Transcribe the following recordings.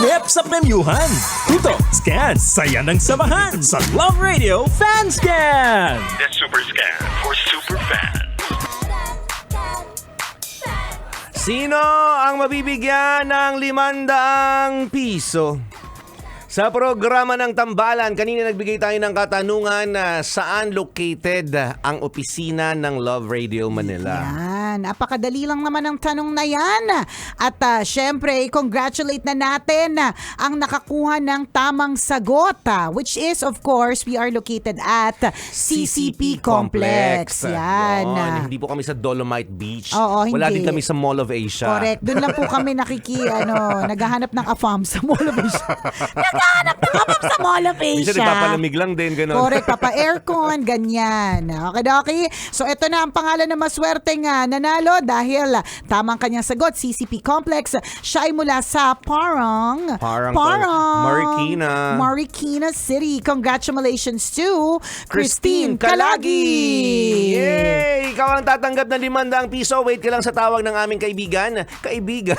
Trip sa premyuhan. Tutok, scan, saya ng samahan sa Love Radio Fan Scan. The Super Scan for Super Fans. Sino ang mabibigyan ng 500 piso? Sa programa ng Tambalan, kanina nagbigay tayo ng katanungan na saan located ang opisina ng Love Radio Manila. Yan, napakadali lang naman ang tanong na yan. At syempre, congratulate na natin ang nakakuha ng tamang sagot. Which is, of course, we are located at CCP Complex. Yan. Yun, hindi po kami sa Dolomite Beach. Oo, hindi. Wala din kami sa Mall of Asia. Correct. Doon lang po kami naghahanap ng AFAM sa Mall of Asia. Naghahanap ng AFAM sa Mall of Asia. Minsan ipapalamig lang din, gano'n. Correct. Papa-aircon, ganyan. Okay. So, ito na ang pangalan ng maswerteng nanalo dahil tamang kanyang sagot, CCP Complex. Siya ay mula sa Parang. Marikina City. Congratulations to Christine Kalagi. Yay! Ikaw ang tatanggap ng 500 piso. Wait ka lang sa tawag ng aming kaibigan. Kaibigan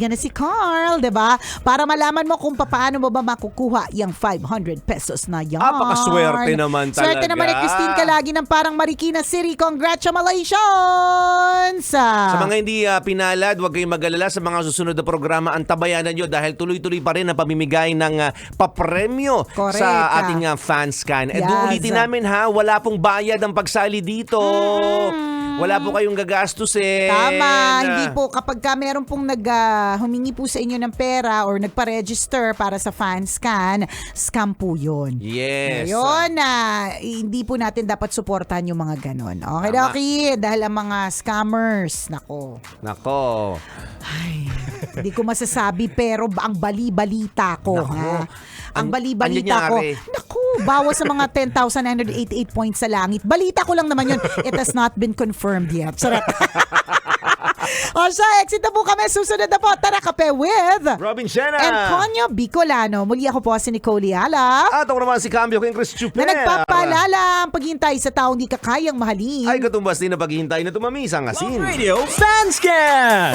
na si Carl, 'di ba? Para malaman mo kung paano mo ba makukuha yung 500 pesos na yan. Napakaswerte naman talaga. Swerte naman ni Christine Kalagi ng Parang Marikina City. Congratulations! Sa mga hindi pinalad, huwag kayong mag-alala sa mga susunod na programa. Antabayanan nyo dahil tuloy-tuloy pa rin ang pamimigay ng papremyo sa ating fan scan. Yes. Ulitin namin wala pong bayad ang pagsali dito. Wala po kayong gagastusin. Tama. Hindi po. Kapag meron pong humingi po sa inyo ng pera or nagpa-register para sa fan scan, scam po yun. Yes. Ngayon, hindi po natin dapat suportahan yung mga ganon. Okay. Dahil ang mga scammers, nako. Ay, hindi ko masasabi pero ang bali-balita ko. Ang bali-balita ko. Naku, bawas sa mga 10,988 points sa langit. Balita ko lang naman yun. It has not been confirmed yet. Sarap. O siya, exit na po kami. Susunod na po. Tara, kape with Robin Shena and Conyo Bicolano. Muli ako po si Nicole Yala. At ako naman si Cambio King Chris Chuper. Na nagpapaalala ang paghihintay sa taong di ka kayang mahalin. Ay katumbas din na paghihintay na tumami sa ngasin. Love Radio Fan Scan.